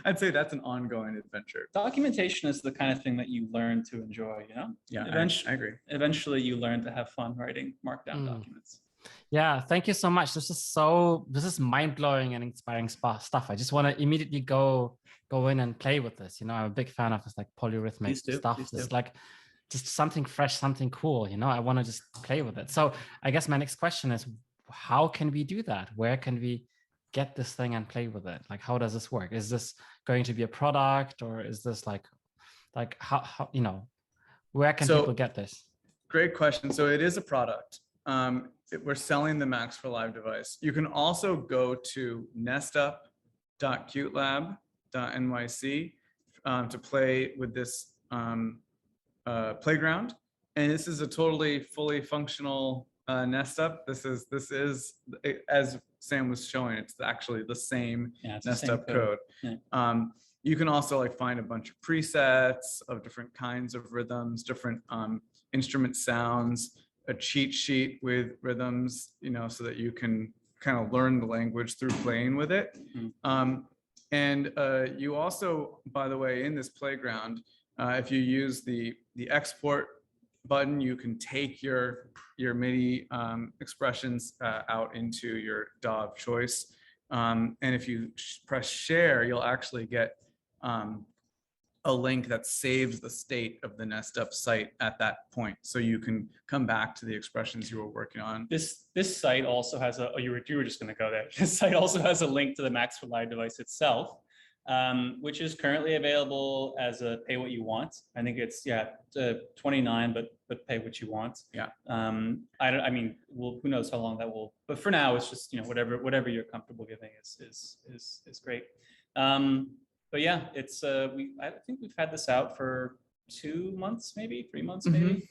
Speaker 5: I'd say that's an ongoing adventure.
Speaker 4: Documentation is the kind of thing that you learn to enjoy, you know?
Speaker 5: Yeah,
Speaker 4: Eventually,
Speaker 5: I agree.
Speaker 4: Eventually you learn to have fun writing markdown documents.
Speaker 3: Yeah, thank you so much. This is mind-blowing and inspiring stuff. I just want to immediately go in and play with this. You know, I'm a big fan of this like polyrhythmic stuff. It's like just something fresh, something cool, you know. I want to just play with it. So I guess my next question is, how can we do that? Where can we get this thing and play with it? Like, how does this work? Is this going to be a product, or is this like how you know, where can people get this?
Speaker 5: Great question. So it is a product. We're selling the Max for Live device. You can also go to nestup.qtlab.nyc to play with this playground. And this is a totally fully functional Nestup. This is as Sam was showing, it's actually the same Nestup code. Yeah. You can also like find a bunch of presets of different kinds of rhythms, different instrument sounds, a cheat sheet with rhythms, you know, so that you can kind of learn the language through playing with it. And you also, by the way, in this playground, if you use the export button, you can take your MIDI expressions out into your DAW of choice. And if you press share, you'll actually get a link that saves the state of the Nestup site at that point, so you can come back to the expressions you were working on.
Speaker 4: This site also has a. Oh, you were just going to go there. This site also has a link to the Max for Live device itself, which is currently available as a pay what you want. I think it's $29, but pay what you want.
Speaker 5: Yeah.
Speaker 4: I mean, well, who knows how long that will. But for now, it's just, you know, whatever you're comfortable giving is great. But yeah, it's I think we've had this out for 2 months, maybe 3 months, maybe.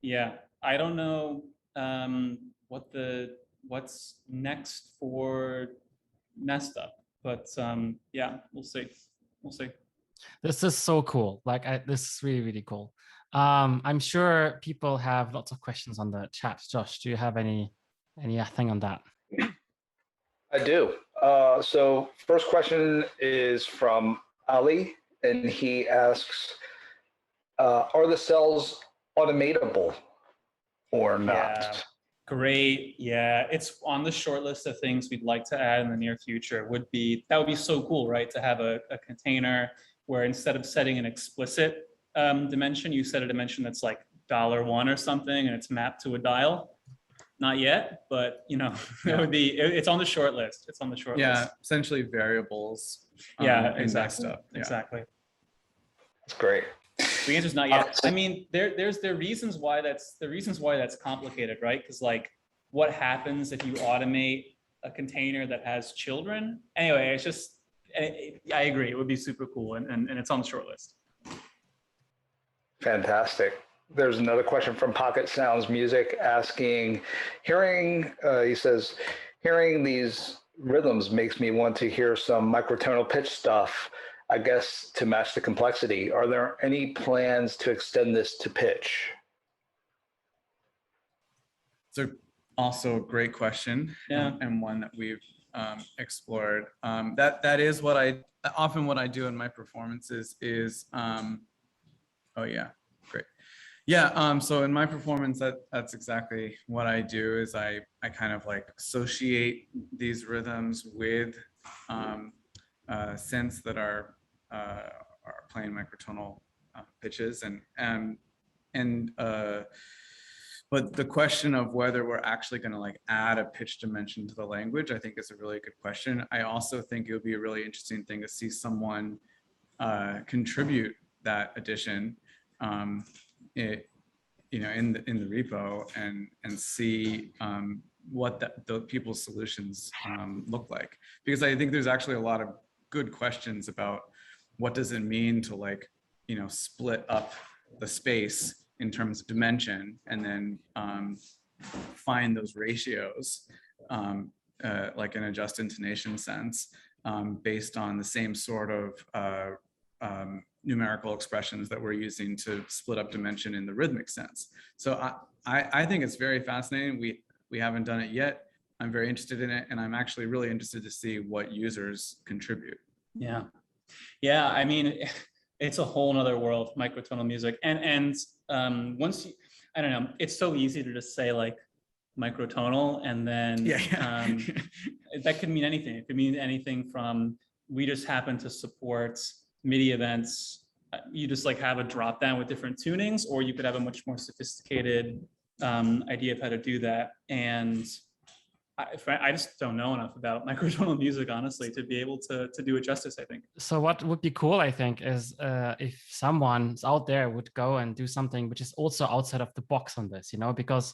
Speaker 4: Yeah, I don't know what's next for Nestup, but yeah, we'll see.
Speaker 3: This is so cool. Like, this is really, really cool. I'm sure people have lots of questions on the chat. Josh, do you have anything on that?
Speaker 1: I do. So first question is from Ali, and he asks, are the cells automatable or not?
Speaker 4: Yeah, great. Yeah, it's on the short list of things we'd like to add in the near future. That would be so cool, right? To have a container where instead of setting an explicit dimension, you set a dimension that's like $1 or something, and it's mapped to a dial. Not yet, but you know, it would be. It's on the short list. It's on the short list.
Speaker 5: Yeah, essentially variables.
Speaker 4: Exactly.
Speaker 5: Yeah.
Speaker 4: Exactly.
Speaker 1: That's great.
Speaker 4: The answer's not yet. I mean, there's reasons why that's complicated, right? Because like, what happens if you automate a container that has children? Anyway, it's just. I agree. It would be super cool, and it's on the short list.
Speaker 1: Fantastic. There's another question from Pocket Sounds Music asking, he says, hearing these rhythms makes me want to hear some microtonal pitch stuff, I guess, to match the complexity. Are there any plans to extend this to pitch?
Speaker 5: It's also a great question, and one that we've explored. That is what I do in my performances is, oh yeah, great. Yeah, so in my performance, that's exactly what I do is I kind of like associate these rhythms with synths that are playing microtonal pitches, and But the question of whether we're actually going to like add a pitch dimension to the language, I think is a really good question. I also think it would be a really interesting thing to see someone contribute that addition, you know, in the repo and see what the people's solutions look like. Because I think there's actually a lot of good questions about what does it mean to like, you know, split up the space in terms of dimension and then find those ratios like in a just intonation sense based on the same sort of numerical expressions that we're using to split up dimension in the rhythmic sense. So I think it's very fascinating. We haven't done it yet. I'm very interested in it, and I'm actually really interested to see what users contribute.
Speaker 4: Yeah. Yeah, I mean, it's a whole nother world, microtonal music. And once you, I don't know, it's so easy to just say like microtonal and then that could mean anything. It could mean anything from, we just happen to support MIDI events. You just like have a drop down with different tunings, or you could have a much more sophisticated idea of how to do that. And I just don't know enough about microtonal music, honestly, to be able to do it justice, I think.
Speaker 3: So what would be cool, I think, is if someone out there would go and do something which is also outside of the box on this, you know, because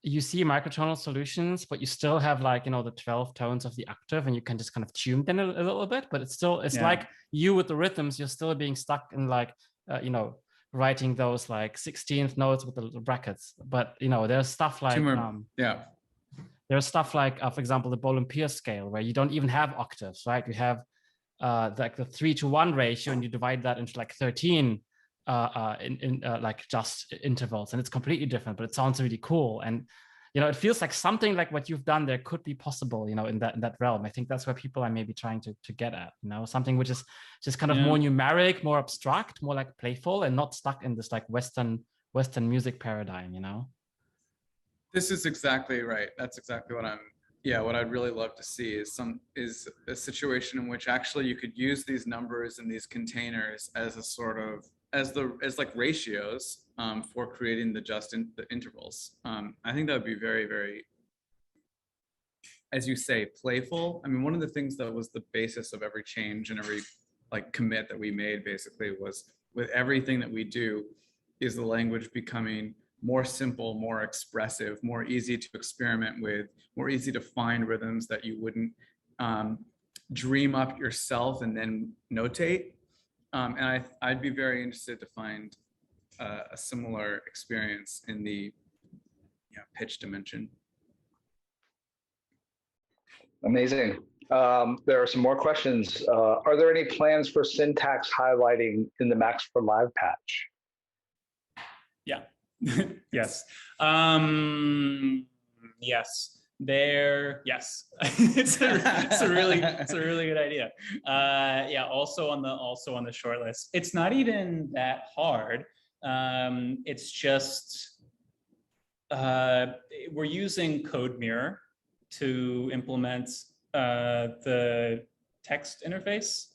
Speaker 3: you see microtonal solutions, but you still have like, you know, the 12 tones of the octave, and you can just kind of tune them a little bit, but it's still, it's like you with the rhythms, you're still being stuck in like, you know, writing those like 16th notes with the little brackets. But, you know, there's stuff like, there's stuff like, for example, the Bol-Pierce scale, where you don't even have octaves, right? You have like the 3-to-1 ratio, and you divide that into like 13 like just intervals, and it's completely different, but it sounds really cool. And, you know, it feels like something like what you've done there could be possible, you know, in that realm. I think that's where people are maybe trying to get at, you know, something which is just kind of more numeric, more abstract, more like playful, and not stuck in this like Western music paradigm, you know?
Speaker 5: This is exactly right. That's exactly what what I'd really love to see is a situation in which actually you could use these numbers and these containers as a sort of, as like ratios for creating the intervals. I think that would be very, very, as you say, playful. I mean, one of the things that was the basis of every change and every like commit that we made basically was, with everything that we do, is the language becoming more simple, more expressive, more easy to experiment with, more easy to find rhythms that you wouldn't dream up yourself and then notate. And I'd be very interested to find a similar experience in the pitch dimension.
Speaker 1: Amazing. There are some more questions. Are there any plans for syntax highlighting in the Max for Live patch?
Speaker 4: Yeah. Yes. Yes. Yes. it's a really good idea. Yeah. Also on the short list. It's not even that hard. It's just we're using Code Mirror to implement the text interface,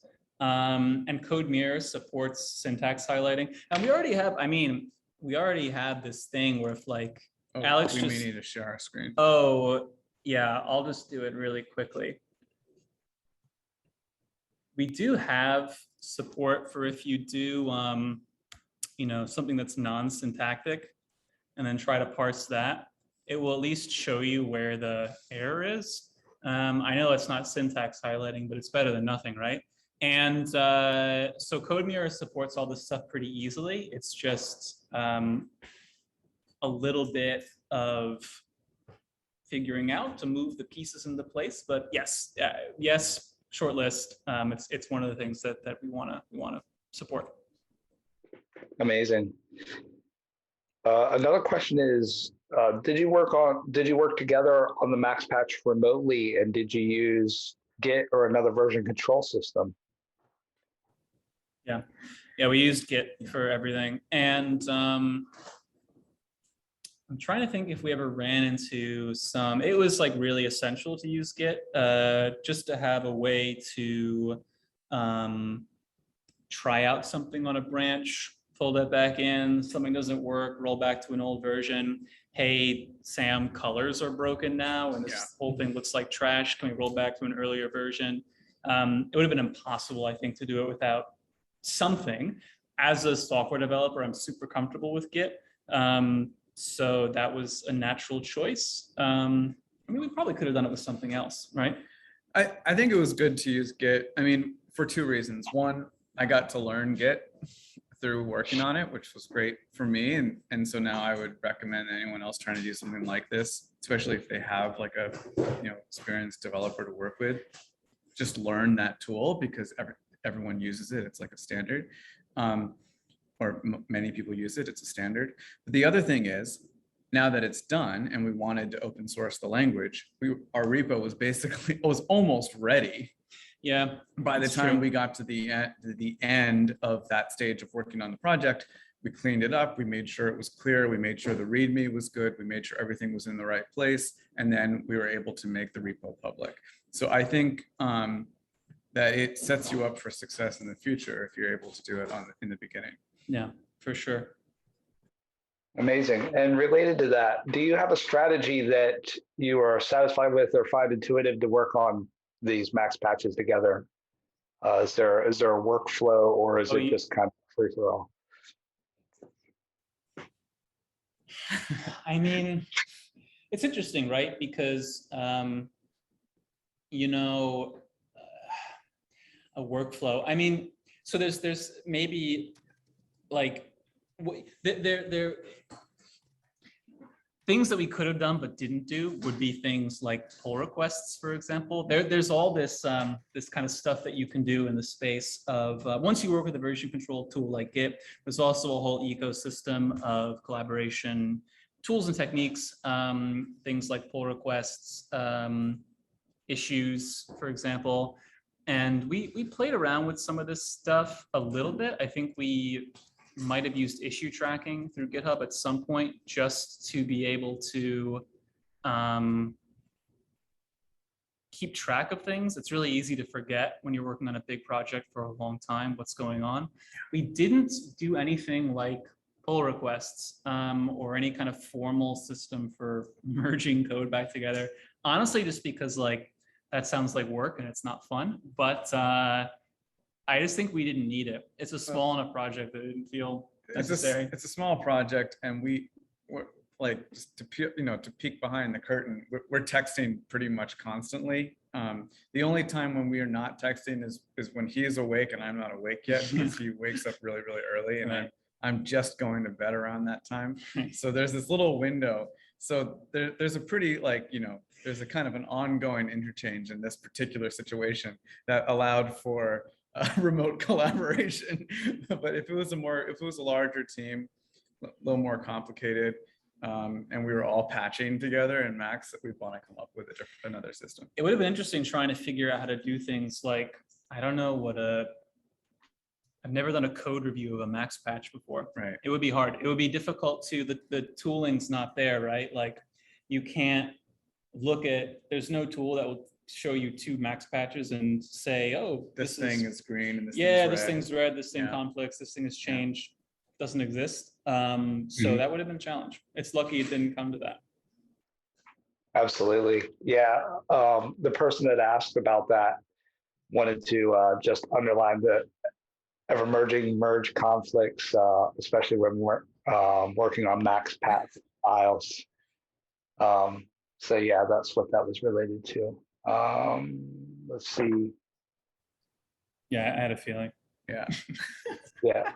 Speaker 4: and Code Mirror supports syntax highlighting, and we already have. I mean, we already have this thing where if like Alex
Speaker 5: we may need to share our screen.
Speaker 4: Oh yeah, I'll just do it really quickly. We do have support for if you do you know, something that's non-syntactic and then try to parse that, it will at least show you where the error is. I know it's not syntax highlighting, but it's better than nothing, right? And so Code Mirror supports all this stuff pretty easily. It's just a little bit of figuring out to move the pieces into place. But yes, yes, short list. It's one of the things that we want to support.
Speaker 1: Amazing. Another question is, did you work together on the Max patch remotely, and did you use Git or another version control system?
Speaker 4: Yeah, we used Git for everything. And I'm trying to think if we ever ran into some, it was like really essential to use Git just to have a way to try out something on a branch pull that back in, something doesn't work, roll back to an old version. Hey, Sam, colors are broken now, and this whole thing looks like trash. Can we roll back to an earlier version? It would have been impossible, I think, to do it without something. As a software developer, I'm super comfortable with Git. So that was a natural choice. I mean, we probably could have done it with something else, right?
Speaker 5: I think it was good to use Git. I mean, for two reasons. One, I got to learn Git through working on it, which was great for me. And so now I would recommend anyone else trying to do something like this, especially if they have like a, experienced developer to work with, just learn that tool because everyone uses it. It's like a standard, or many people use it. It's a standard. But the other thing is, now that it's done and we wanted to open source the language, our repo was almost ready.
Speaker 4: Yeah.
Speaker 5: By the time we got to the end of that stage of working on the project, we cleaned it up. We made sure it was clear. We made sure the README was good. We made sure everything was in the right place. And then we were able to make the repo public. So I think that it sets you up for success in the future if you're able to do it in the beginning.
Speaker 4: Yeah, for sure.
Speaker 1: Amazing. And related to that, do you have a strategy that you are satisfied with or find intuitive to work on these max patches together? Is there a workflow, or is it just kind of free for all?
Speaker 4: I mean, it's interesting, right? Because, a workflow. I mean, so there's maybe like there things that we could have done but didn't do would be things like pull requests, for example. There's all this this kind of stuff that you can do in the space of once you work with a version control tool like Git. There's also a whole ecosystem of collaboration tools and techniques, things like pull requests, issues, for example. And we played around with some of this stuff a little bit. I think we might have used issue tracking through GitHub at some point just to be able to keep track of things. It's really easy to forget when you're working on a big project for a long time what's going on. We didn't do anything like pull requests or any kind of formal system for merging code back together. Honestly, just because like that sounds like work and it's not fun, but I just think we didn't need it. It's a small enough project that it didn't feel necessary.
Speaker 5: It's a small project, and we're like, just to peek behind the curtain, we're texting pretty much constantly. The only time when we are not texting is when he is awake and I'm not awake yet, because he wakes up really, really early, and I'm just going to bed around that time. So there's this little window. So there's a pretty there's a kind of an ongoing interchange in this particular situation that allowed for remote collaboration. But if it was a larger team, a little more complicated, and we were all patching together in Max, that we'd want to come up with another system.
Speaker 4: It would have been interesting trying to figure out how to do things like, I don't know I've never done a code review of a Max patch before.
Speaker 5: Right.
Speaker 4: It would be hard. It would be difficult the tooling's not there, right? Like you can't there's no tool that will show you two Max patches and say, oh,
Speaker 5: this thing is green and
Speaker 4: this thing's red, this thing conflicts, this thing has changed. Doesn't exist. So that would have been a challenge. It's lucky it didn't come to that.
Speaker 1: Absolutely. Yeah. The person that asked about that wanted to just underline the ever-emerging merge conflicts, especially when we're working on max path files. So yeah, that's what that was related to. Let's see.
Speaker 4: Yeah, I had a feeling.
Speaker 5: Yeah.
Speaker 1: Yeah.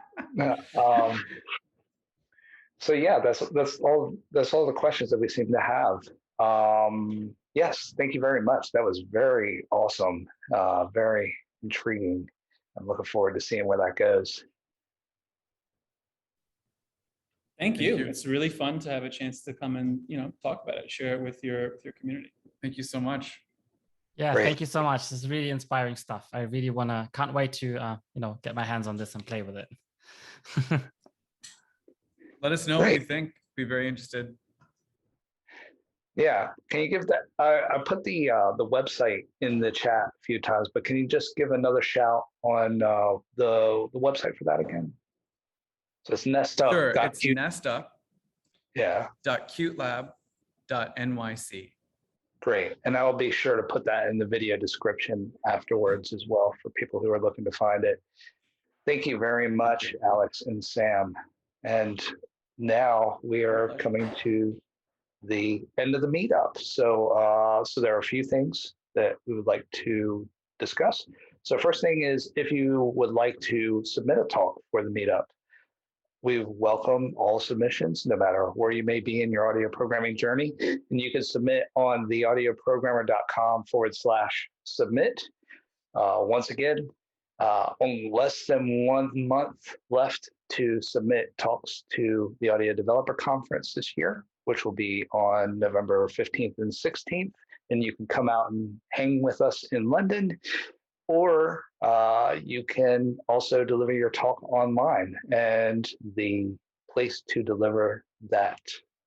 Speaker 1: So yeah, that's all the questions that we seem to have. Yes, thank you very much. That was very awesome, very intriguing. I'm looking forward to seeing where that goes.
Speaker 4: Thank you. It's really fun to have a chance to come and talk about it, share it with your community.
Speaker 5: Thank you so much.
Speaker 3: Yeah,
Speaker 1: Great.
Speaker 3: thank you so much. This is really inspiring stuff. I really can't wait to get my hands on this and play with it.
Speaker 5: Let us know what you think. Be very interested.
Speaker 1: Yeah, can you give that? I put the website in the chat a few times, but can you just give another shout on the website for that again? So it's Nestup.
Speaker 5: Sure, it's Nestup.
Speaker 1: Yeah.
Speaker 5: .cutelab.nyc.
Speaker 1: Great. And I'll be sure to put that in the video description afterwards as well for people who are looking to find it. Thank you very much, Alex and Sam. And now we are coming to the end of the meetup. So, so there are a few things that we would like to discuss. So first thing is, if you would like to submit a talk for the meetup, we welcome all submissions, no matter where you may be in your audio programming journey. And you can submit on the audioprogrammer.com/submit. Once again, only less than 1 month left to submit talks to the Audio Developer Conference this year, which will be on November 15th and 16th. And you can come out and hang with us in London, or you can also deliver your talk online. And the place to deliver that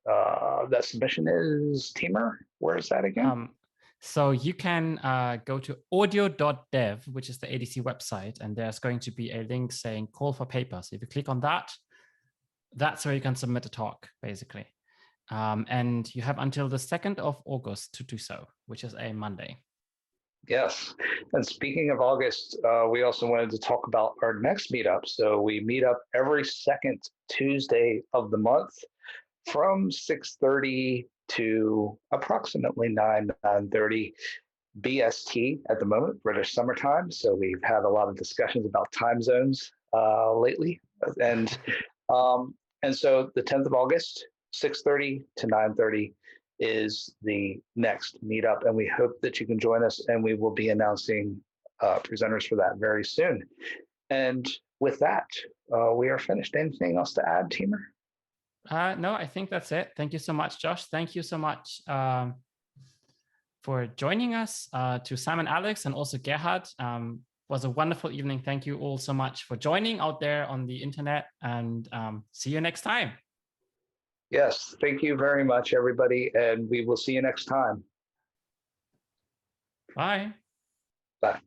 Speaker 1: that submission is Teamer. Where is that again?
Speaker 3: So you can go to audio.dev, which is the ADC website, and there's going to be a link saying call for paper. So if you click on that, that's where you can submit a talk, basically. And you have until the 2nd of August to do so, which is a Monday.
Speaker 1: Yes. And speaking of August, we also wanted to talk about our next meetup. So we meet up every second Tuesday of the month from 6:30 to approximately 9:30 BST at the moment, British summertime. So we've had a lot of discussions about time zones lately. And so the 10th of August, 6:30 to 9:30 is the next meetup, and we hope that you can join us, and we will be announcing presenters for that very soon. And with that, we are finished. Anything else to add, Teamer?
Speaker 3: No, I think that's it. Thank you so much, Josh. Thank you so much for joining us, to Sam and Alex, and also Gerhard. Was a wonderful evening. Thank you all so much for joining out there on the internet, and see you next time.
Speaker 1: Yes, thank you very much, everybody, and we will see you next time.
Speaker 3: Bye.
Speaker 1: Bye.